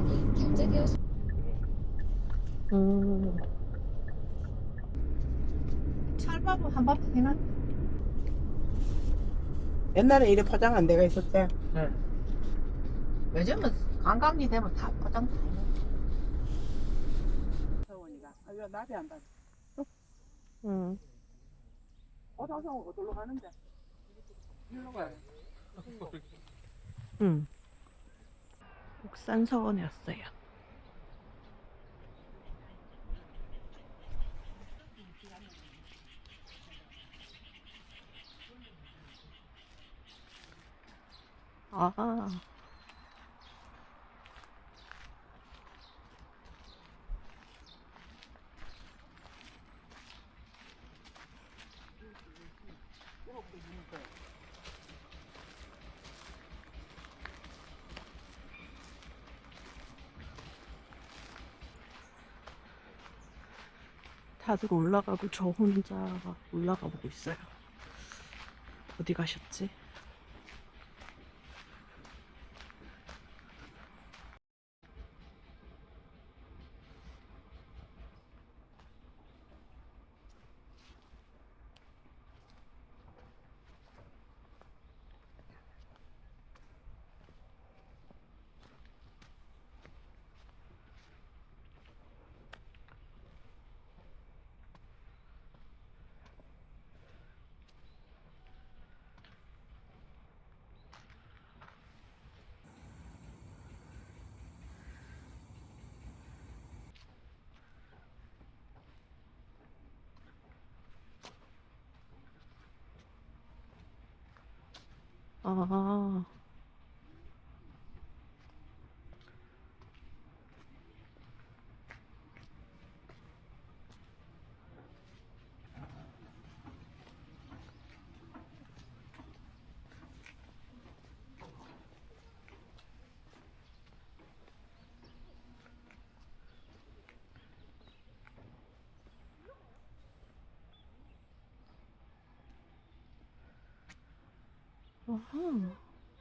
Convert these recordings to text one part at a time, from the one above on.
구간이 결제되었습니다. 음, 찰밥은 한 바퀴 해놨. 옛날에 이래 포장한 데가 있었대. 네. 요즘은 관광지 되면 다 포장 다 해놓. 서원이가 이거 나비 한다. 음. 어서서 어디로 가는데? 일로 가요. 옥산서원에 왔어요. 아, 다들 올라가고 저 혼자 올라가 보고 있어요. 어디 가셨지? 아, 아하.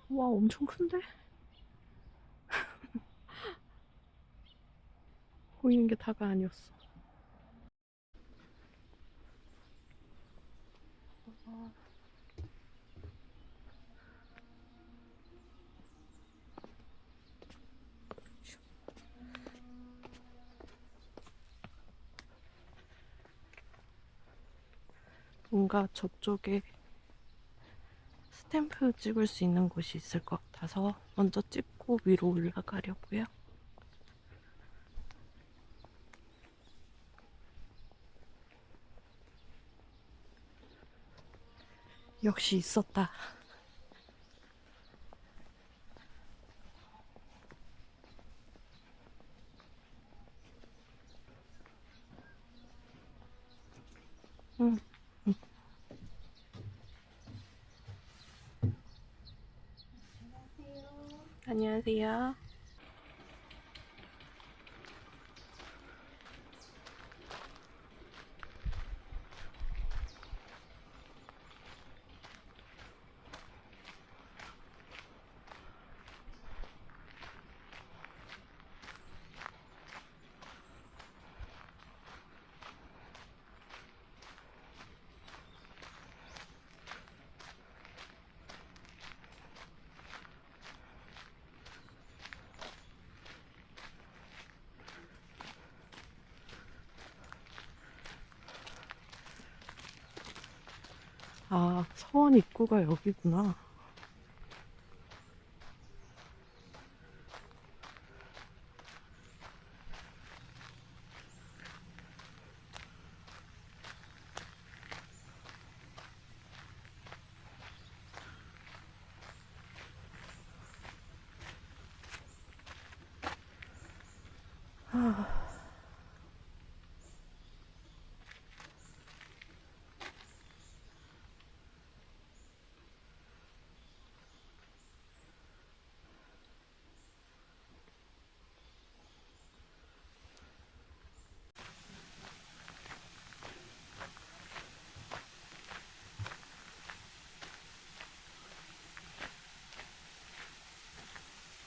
와, 엄청 큰데? 보이는 게 다가 아니었어. 뭔가 저쪽에 스탬프 찍을 수 있는 곳이 있을 것 같아서 먼저 찍고 위로 올라가려고요. 역시 있었다. 응. 안녕하세요. 아, 서원 입구가 여기구나.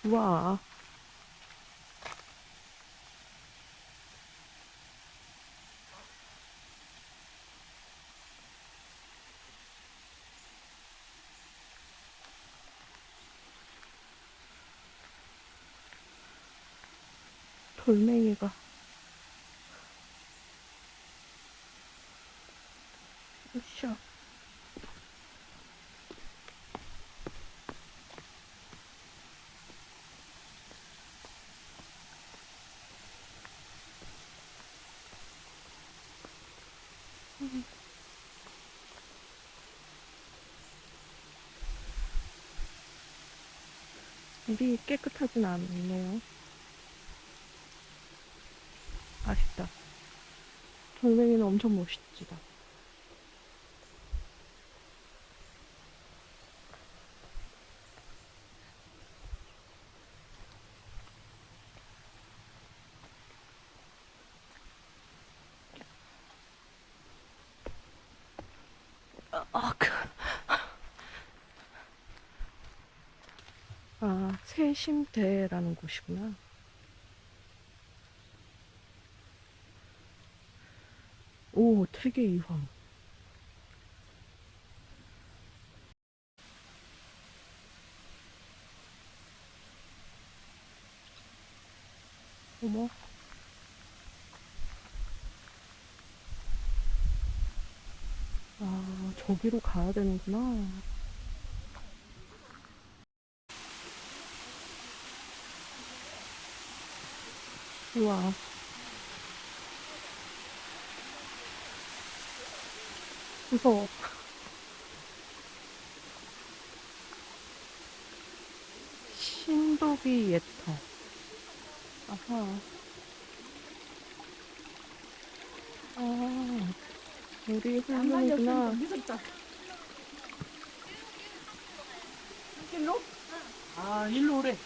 와, 돌멩이가. 으쌰. 물이 깨끗하진 않네요. 아쉽다. 돌멩이는 엄청 멋있지다. 세심대라는 곳이구나. 오, 태계 이황. 어머. 저기로 가야 되는구나. 우와. 무서워. 신도비 예터. 아하. 우리 훌륭이구나. 무섭다. 일로? 일로 오래.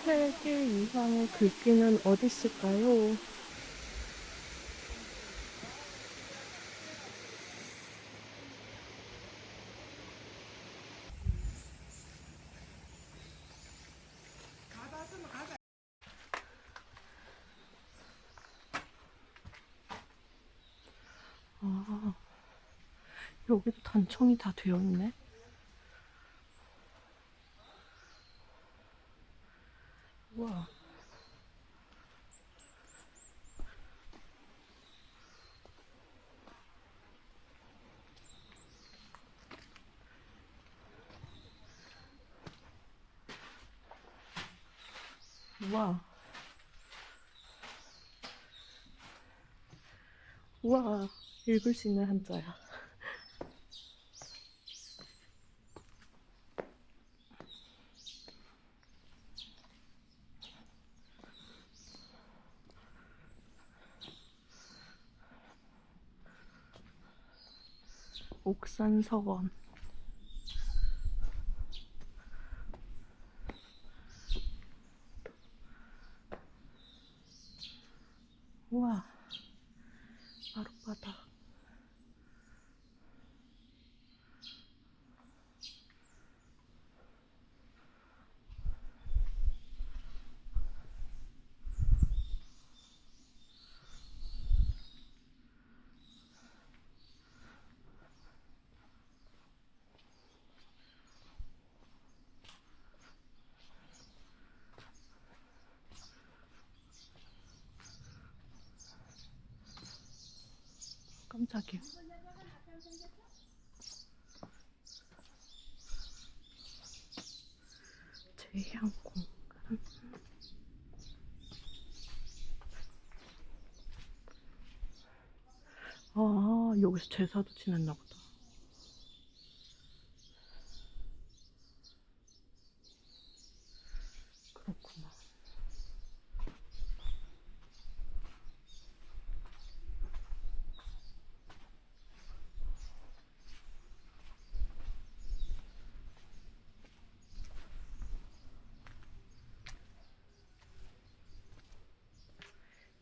세계 이황의 글귀는 어디 있을까요? 여기도 단청이 다 되어 있네. 우와. 우와. 우와. 읽을 수 있는 한자야. 옥산서원. 우와. 마룻바닥. 깜짝이야. 제향공. 여기서 제사도 지냈나 보다. 그렇구나.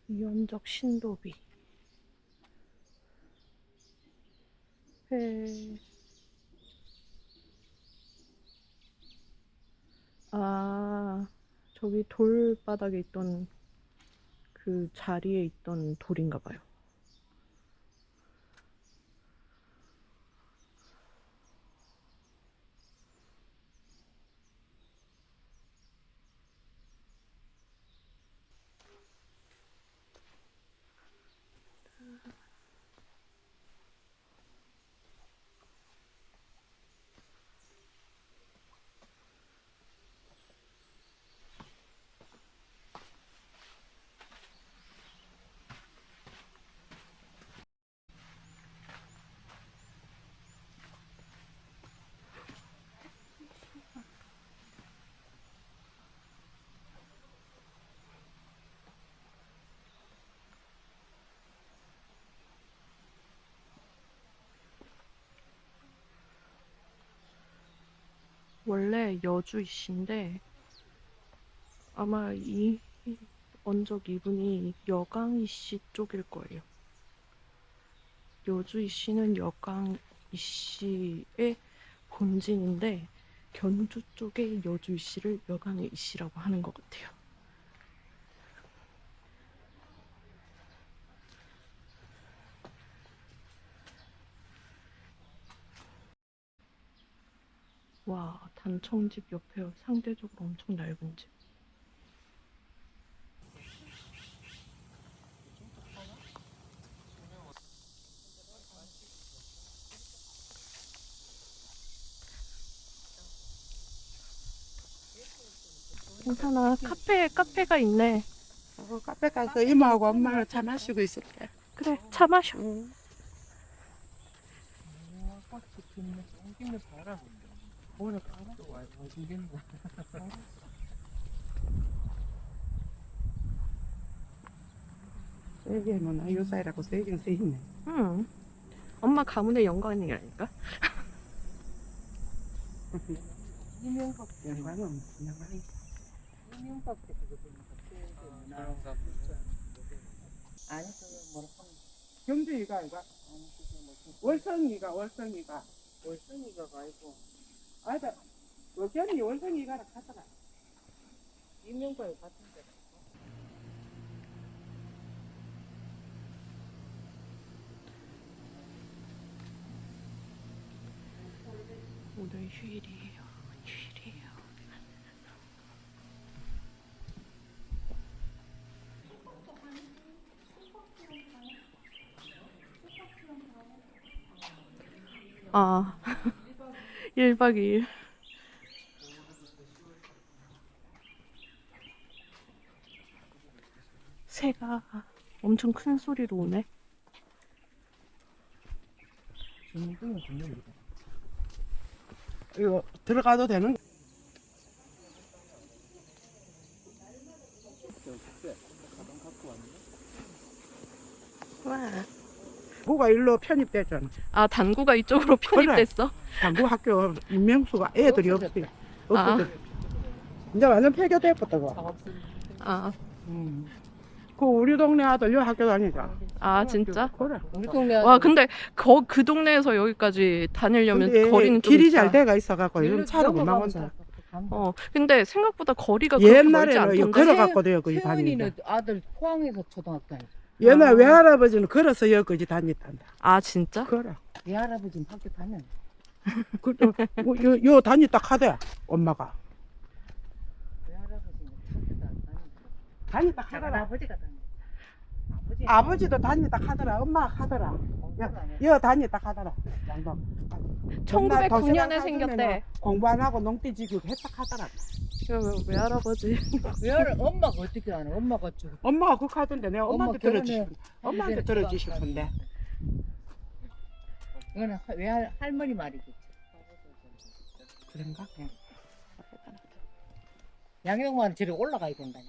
이원적 신도비. 회. 저기 돌바닥에 있던 그 자리에 있던 돌인가 봐요. 원래 여주 이씨인데 아마 이 언적 이분이 여강 이씨 쪽일 거예요. 여주 이씨는 여강 이씨의 본진인데 견주 쪽에 여주 이씨를 여강 이씨라고 하는 것 같아요. 와, 단청집 옆에 상대적으로 엄청 낡은 집. 괜찮아. 카페가 있네. 카페 가서 이모하고 엄마랑 차 마시고 있을게. 그래, 차 마셔. 세계는 아유사이라고 세계는 써 있네. 응. 엄마 가문의 영광이라니까. 이명박 영광은 무슨 영광이? 이명박 때 그거 보니까 아니 그거 뭐라고 경주이가 이가 아니 그게 무슨 월성이가 월성이가 아니고 아니다. 의견이 월성이가라 하더라. 이명박이 같은데. 오늘 휴일이에요. 휴일이에요. 아, 1박 2일. 새가 엄청 큰 소리로 오네. 이거 들어가도 되는? 와. 부가 일로 편입됐잖아. 아, 단구가 이쪽으로 편입됐어? 당구 학교 인명수가 애들이 없어요. 아. 없어요. 이제 완전 폐교됐거든. 아, 그 우리 동네 아들 요 학교 다니자. 아 진짜? 그래. 우리 동네 와, 근데 그 동네에서 여기까지 다니려면 근데 거리는 좀 길이 있다. 잘 돼가 있어갖고 요즘 차로 금방 온다. 근데 생각보다 거리가 그렇게 멀지 옛날에는 이거 않던데. 걸어갖고도 여기 다닌다. 세은이는 아들 포항에서 초등학교 다녔어. 옛날 외할아버지는 걸어서 여기까지 다녔단다. 아, 진짜? 그래. 내 할아버지는 학교 다녔네. 요 다녔다 카대 엄마가. 내 할아버지는 학교도 안 다녔어. 다녔다 작은 카더라. 아버지가 다녔어. 아버지도 다녔다 카더라. 엄마가 카더라. 여 다녔다 카더라. 양반. 1909년에 생겼대. 공부 안 하고 농띠 지기고 했다 카더라. 외할아버지. 엄마가 어떻게 아나? 엄마가 좀 엄마가 그 카던데 내가 엄마한테 들어주고 결혼해. 싶은데. 엄마한테 들어주고 싶은데. 이거는 할머니 말이겠지. 그런가? 양용만 저리 올라가야 된다니.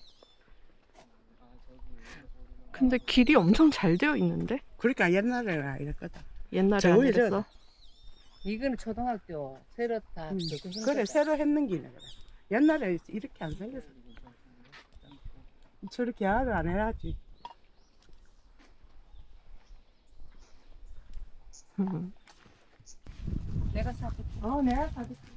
근데 길이 엄청 잘 되어 있는데? 그러니까 옛날에 이랬거든. 옛날에 저 안 위에 그랬어? 이거는 초등학교 새로 다 그래 새로 했는 기네 그래. 옛날에 이렇게 안 생겼어. 저렇게 알을 안 해야지. 내가 사줄게. 내가 사줄게.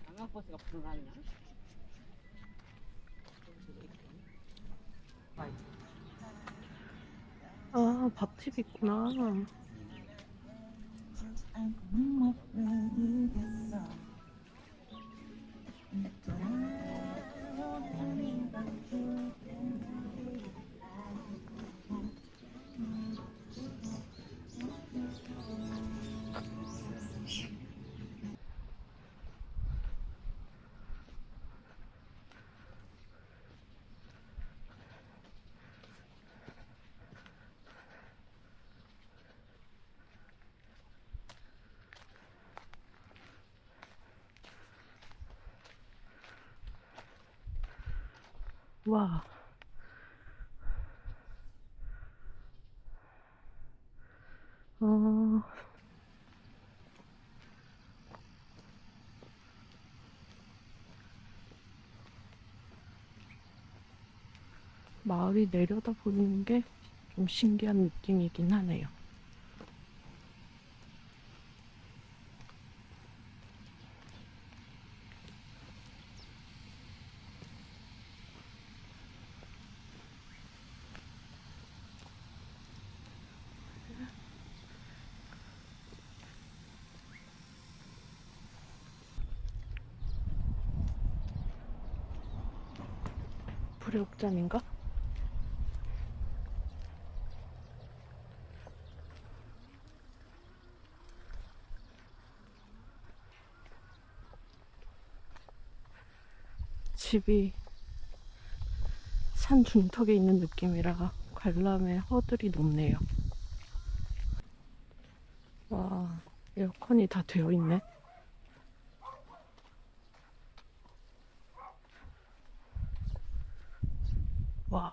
강화버스가 불가능해. 아, 밥집 있구나. 와. 어. 마을이 내려다 보이는 게 좀 신기한 느낌이긴 하네요. 불의옥잠인가? 집이 산 중턱에 있는 느낌이라 관람의 허들이 높네요. 와, 에어컨이 다 되어 있네. 와.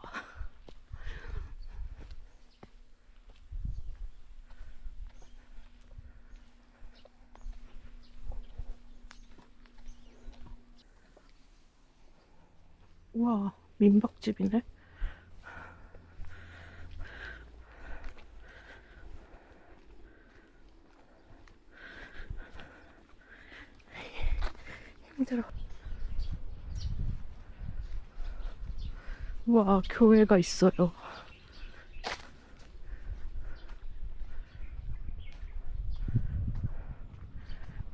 우와, 민박집이네. 힘들어. 우와, 교회가 있어요.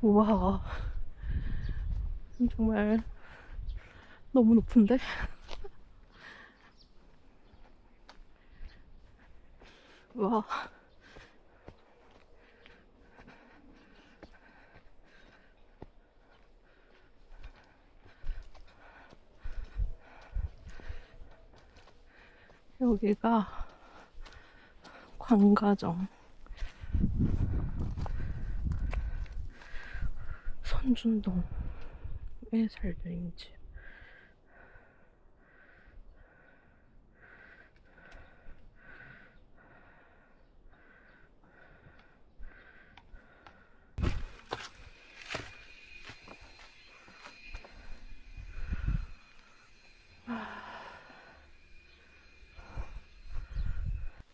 우와, 정말 너무 높은데? 와. 여기가 광가정. 선준동에 살고 있는 집.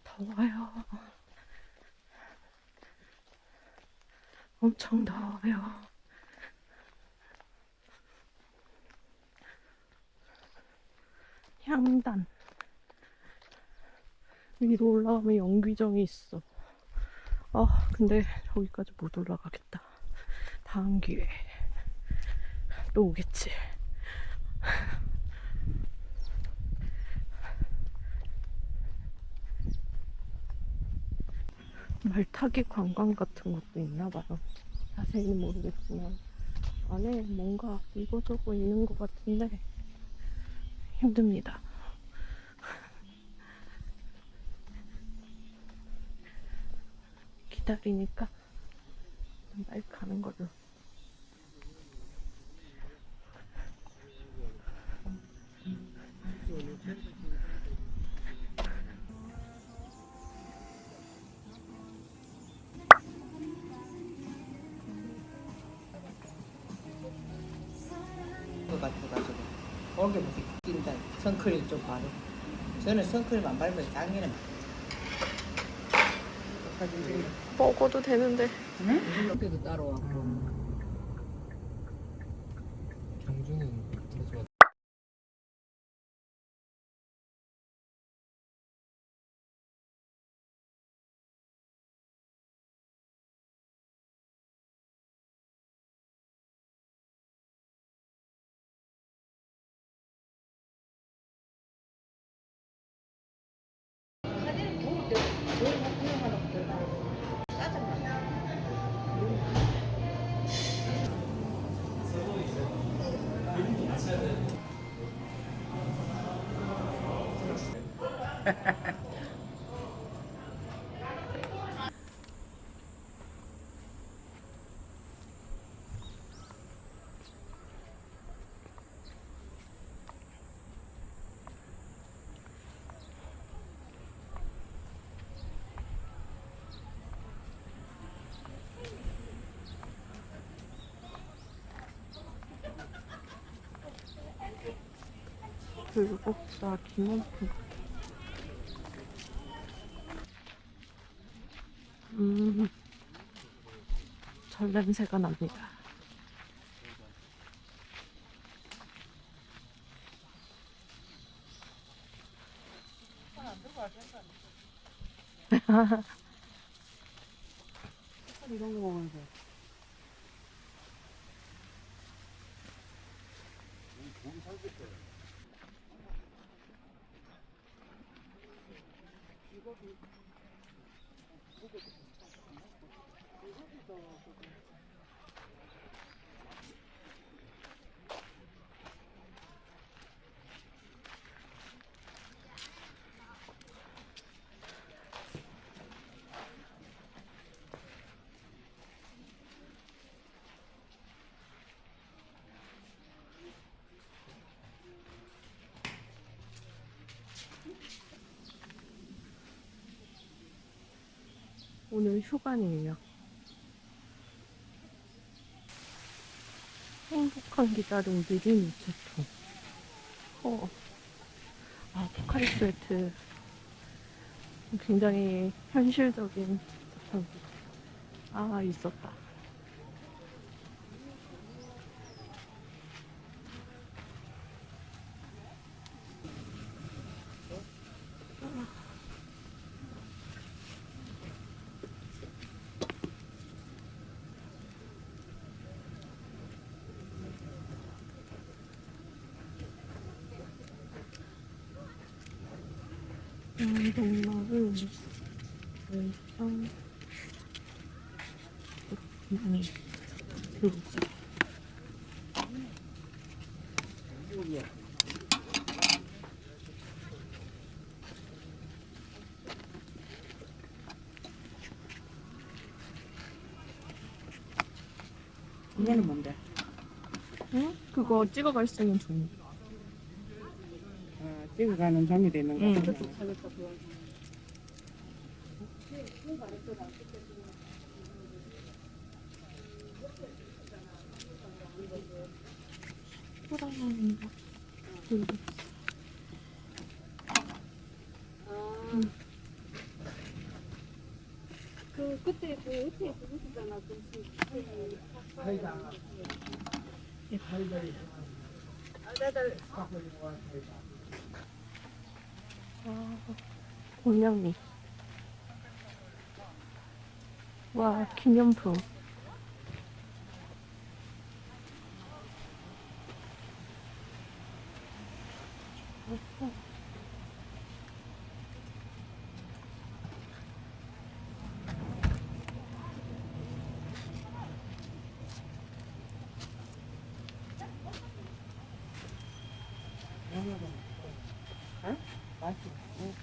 더워요. 엄청 더워요. 향단. 위로 올라가면 연귀정이 있어. 아, 근데 저기까지 못 올라가겠다. 다음 기회에 또 오겠지. 말타기 관광 같은 것도 있나 봐요. 자세히는 모르겠지만 안에 뭔가 이거저거 있는 것 같은데 힘듭니다. 기다리니까 좀 빨리 가는 걸로. 것 같아가지고 올게 무슨 낀다. 선크림 좀 바르고. 저는 선크림 안 바르면 작년에 먹어도 되는데. 응? 이렇게도 따라왔고. 경주는 더 좋아. 불국사 기념품. 절 냄새가 납니다. 이런 거 먹어야 돼. 오늘 휴관이에요. 행복한 기다림 느린 우체통. 포카리 스웨트. 굉장히 현실적인 듯한. 있었다. 동마을 열성 불국사. 얘는 뭔데? 응? 그거 찍어갈 수 있는 종이. 찍어가는 종이 되는 거. 호랑이인가? 불국사. 그때 그 옆에 그거잖아. 공양미. 와, 기념품.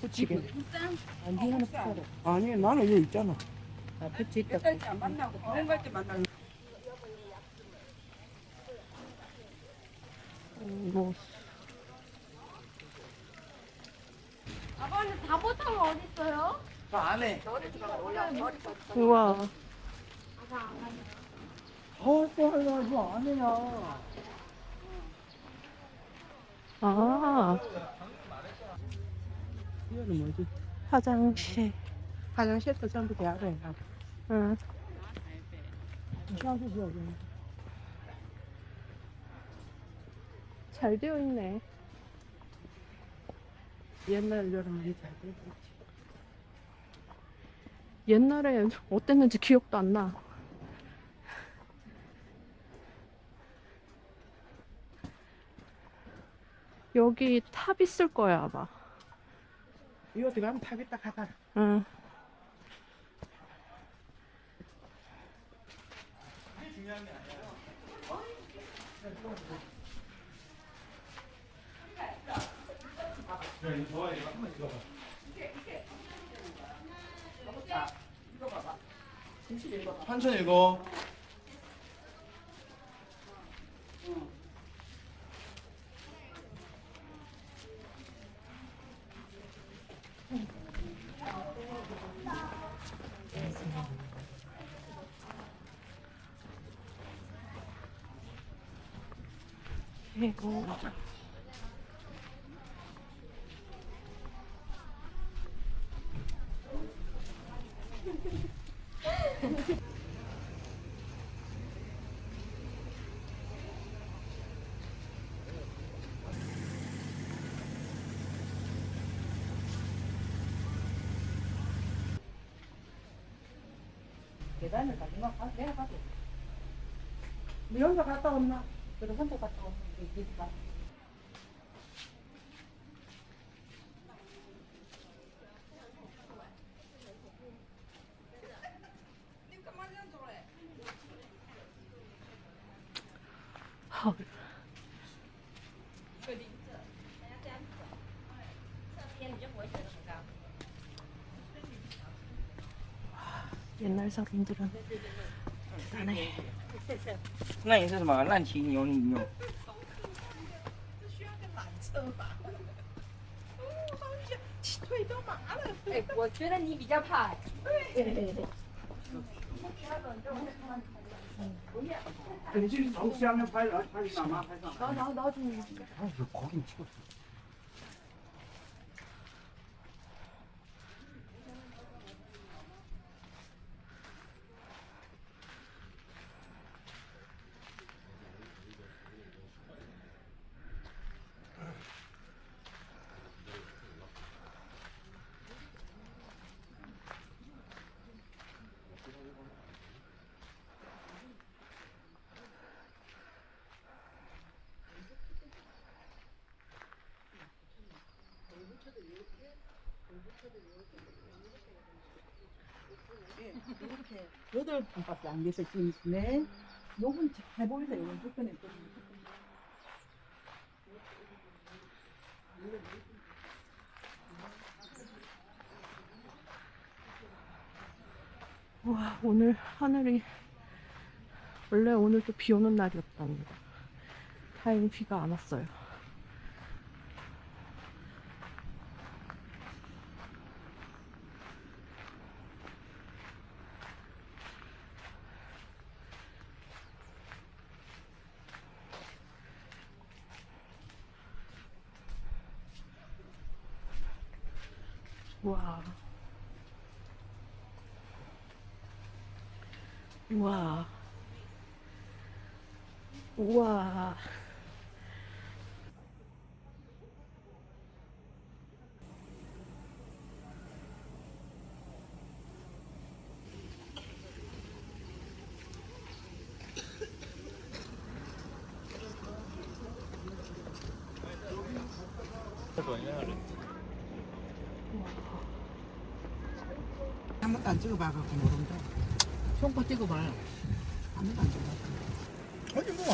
붙이게. 아니 나는 여기 있잖아. 붙여 있다. 안 만나고 병원 갈 때 만나고. 뭐 아버님 다보탕 어딨어요? 저 안에. 우와. 저 안에야. 이거는 뭐지? 화장실. 화장실도 전부 대학에. 응. 잘 되어 있네. 옛날 여름에 잘 되지. 옛날에 어땠는지 기억도 안 나. 여기 탑 있을 거야, 아마. 이거 들어가면 탑 있다 가다. 응. 천천히 읽어. 그리고 계단을 가지마. 내가 가도. 너 여기서 갔다 왔나? 그래 혼자 갔다 오면 되겠다. 헐. 옛날 사람들은 대단해. 那你是什么烂骑牛牛？哎，我觉得你比较怕。你去从下面拍，然后拍你干嘛拍上来？거긴 찍었어. 여덟 분밖에 안 계실 분이시네. 요분 잘 보이세요? 요분 조건에 또. 와, 오늘 하늘이 원래 오늘도 비 오는 날이었답니다. 다행히 비가 안 왔어요. 와. 우와. 우와. 한 번도 안 찍어봐갖고 모른다. 손거 찍어봐요. 한 번도 안 찍어봐. 어디 뭐?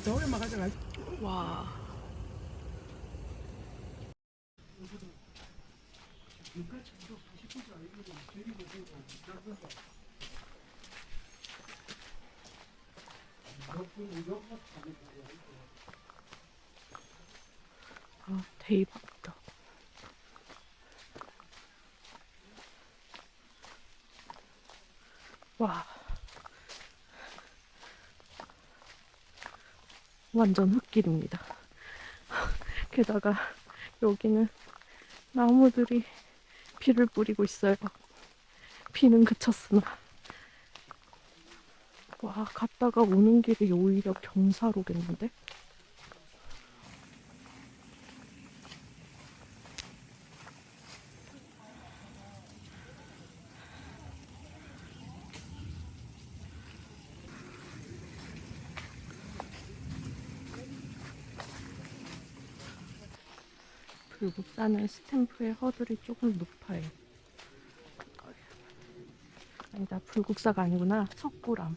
저기만 가져가. 와. 아, 대박이다. 와. 완전 흙길입니다. 게다가 여기는 나무들이 비를 뿌리고 있어요. 비는 그쳤으나. 와, 갔다가 오는 길이 오히려 경사로겠는데? 불국사는 스탬프의 허들이 조금 높아요. 아니다, 불국사가 아니구나. 석굴암.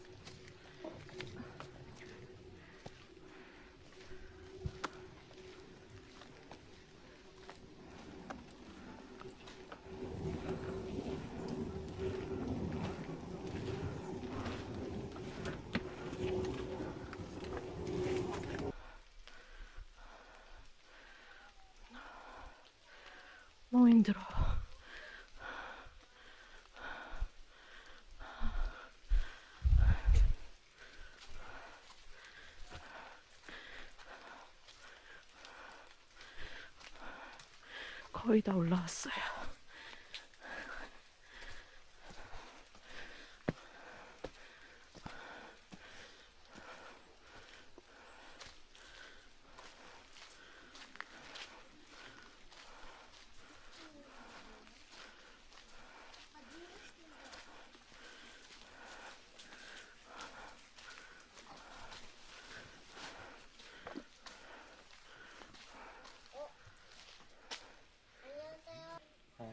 너무 힘들어. 거의 다 올라왔어요.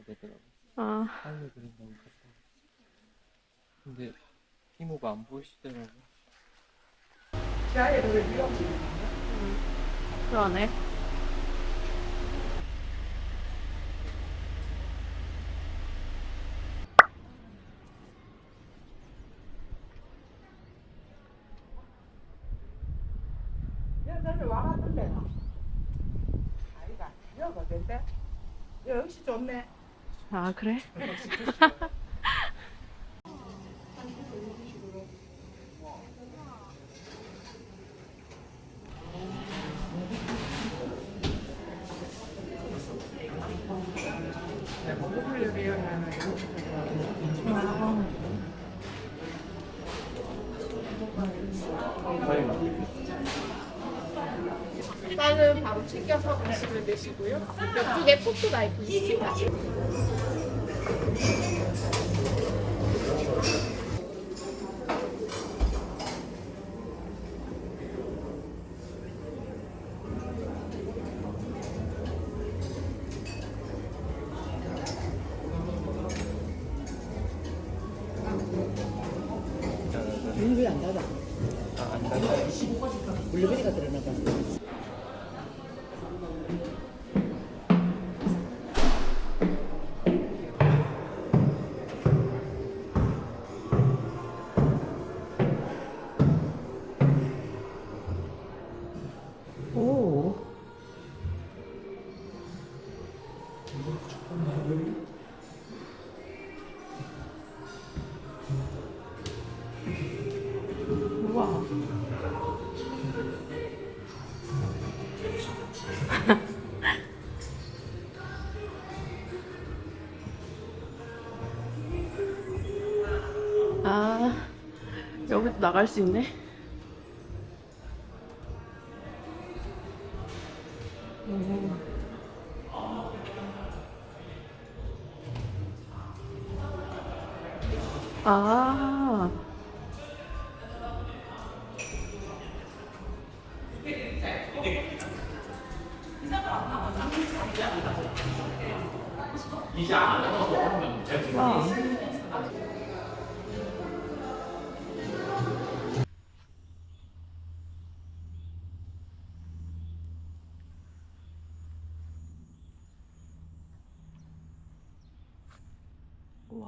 되더라고. 아, 빨리 그린다고 갔다. 근데 이모가 안 보이시더라고. 그러네. 야, 너는 와봤던데. 아이가, 여기 어딘데? 역시 좋네. 아, 그래? 쌀은 바로 챙겨서 드시면 되시고요. 이쪽에 포토나이프 있습니다. 문이 왜 안 닫아? 안 닫아요. 블루베리가 들어나 봐. 오. 우와. 아, 여기도 나갈 수 있네. 아. 와. 와.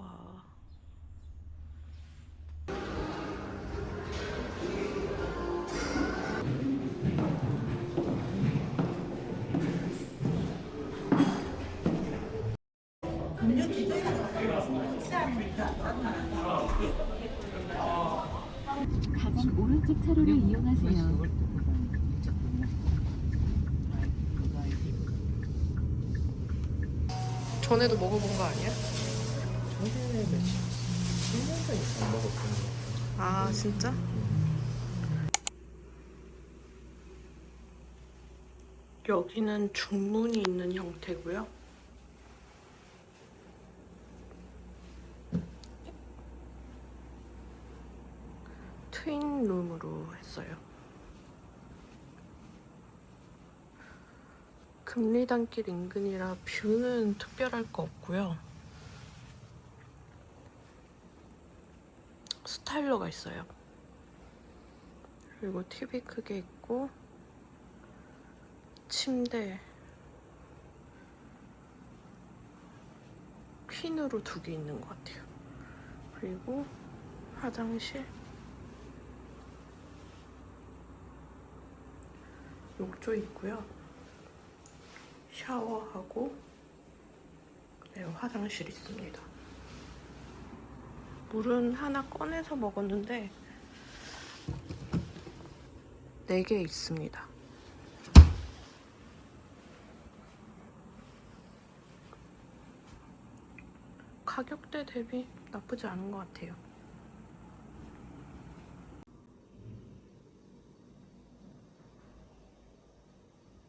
가장 오른쪽 차로를 이용하세요. 전에도 먹어본 거 아니야? 전에 며칠 10년 전에 안 먹었던 거. 아, 진짜? 여기는 중문이 있는 형태고요. 트윈룸으로 했어요. 금리단길 인근이라 뷰는 특별할 거 없고요. 스타일러가 있어요. 그리고 TV 크게 있고 침대 퀸으로 2개 있는 것 같아요. 그리고 화장실 욕조 있고요. 샤워하고 네, 화장실 있습니다. 물은 하나 꺼내서 먹었는데 4개 있습니다. 가격대 대비 나쁘지 않은 것 같아요.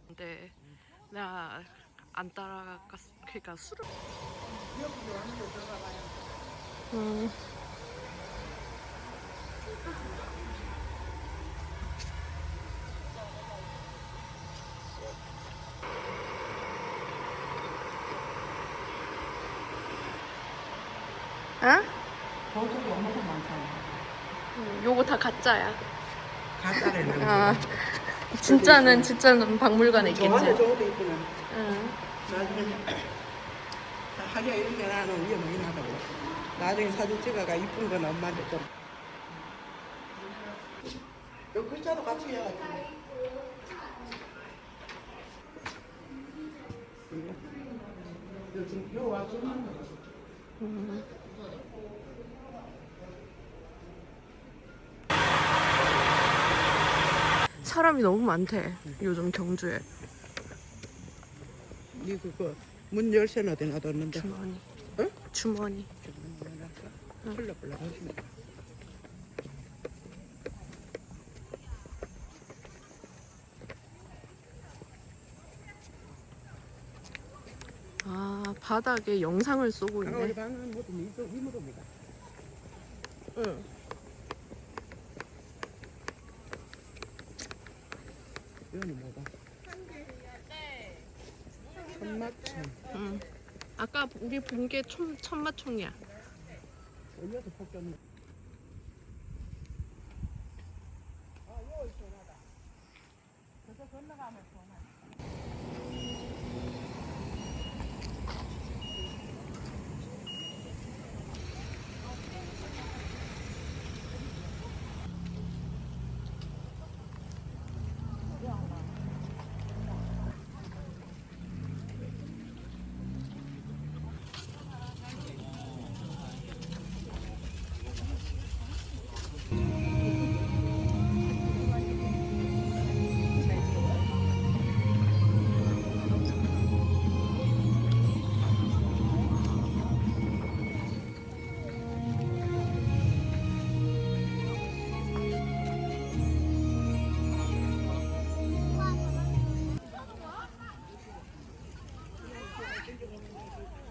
근데 나 안 따라갔, 그러니까 술을. 어? 저쪽에 엄청 많잖아. 요거 다 가짜야. 가짜래는. 진짜는 박물관에 있겠지. 저것도 있구나. 응. 나중에 하기가 이런 게 나는 위험하긴 하다고. 나중에 사진 찍어가 이쁜 건 엄마한테 좀. 요 글자도 같이 해가지고. 요 와서 사람이 너무 많대. 요즘 경주에. 니 그거 문 열쇠는 어디 놔뒀는데? 주머니. 응? 주머니. 펄럭펄럭 하시네. 아, 바닥에 영상을 쏘고 우리 있네. 방은 모두 미무로입니다. 응. 이거는 뭐가? 천마총. 응. 아까 우리 본 게 천마총이야. 여기서 폭격.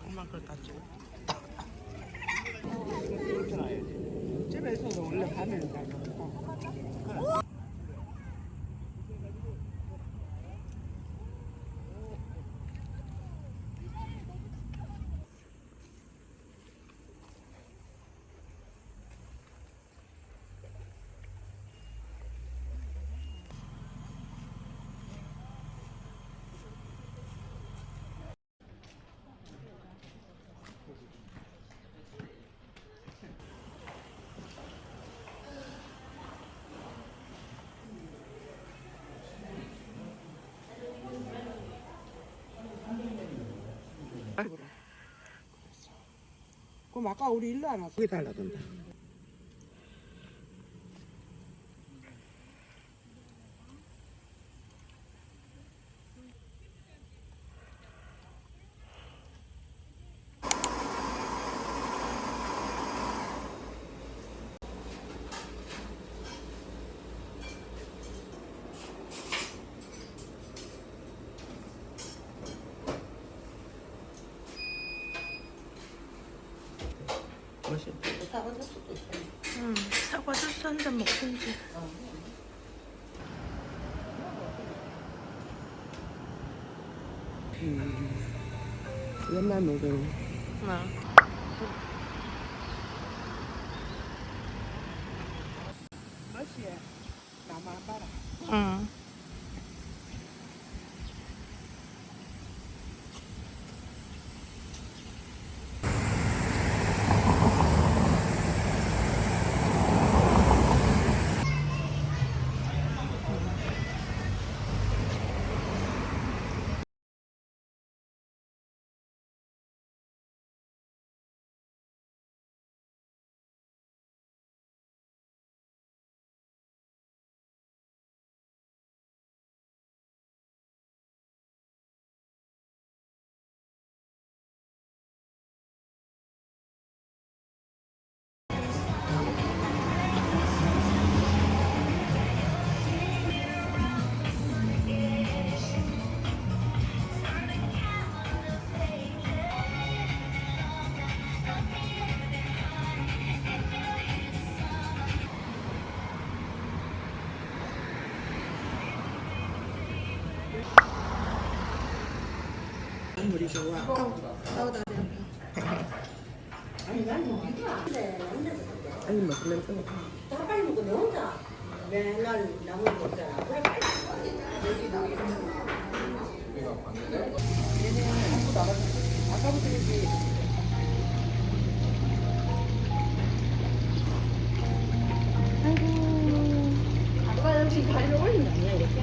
엄마 그걸 다 찍어. 집에서도 원래 밤에는 잘 먹고. 그럼 아까 우리 일로 안 왔어? 거기 달라던데. 맛있어. 사과 주스도 있어. 응. 사과 주스 한 잔 먹든지. 옛날 노래. 나. 맛이에 나만 봐라. 응. 물이 좋아. 아우 다리 아파. 아니 무슨 냄새? 아빠 역시 다리를 올린 거 아니야 이렇게?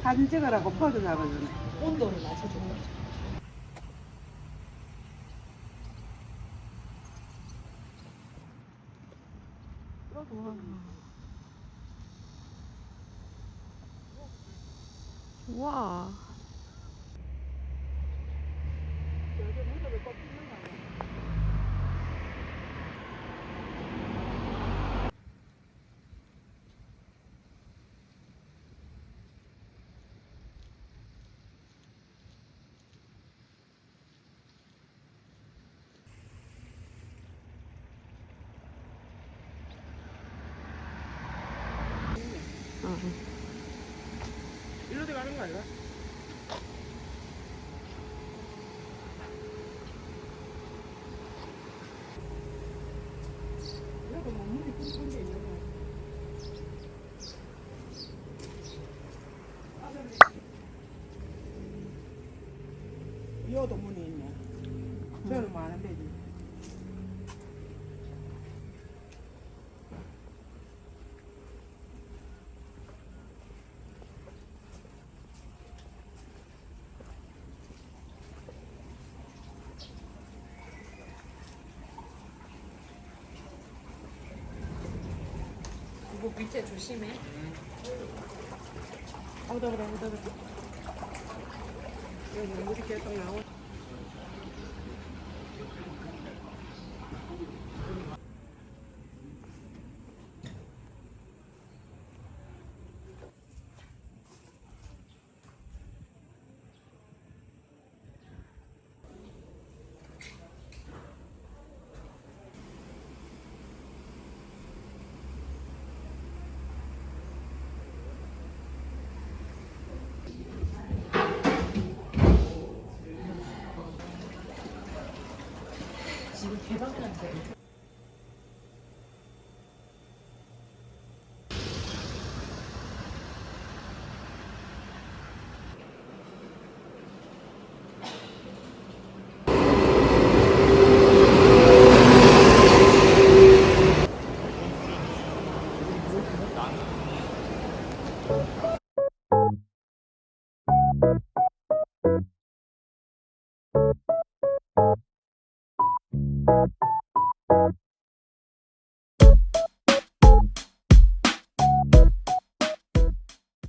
사진 찍으라고 포즈 잡아주네. 온도를 맞춰주는 거죠. 와. 일로 들어가는 거 아니야? 이어도 문이 있네. 저는 많은 데지. 이거 밑에 조심해. 아우다 아우다 아우다 아우다. 여기 물이 계속 나오. 지금 개방한데.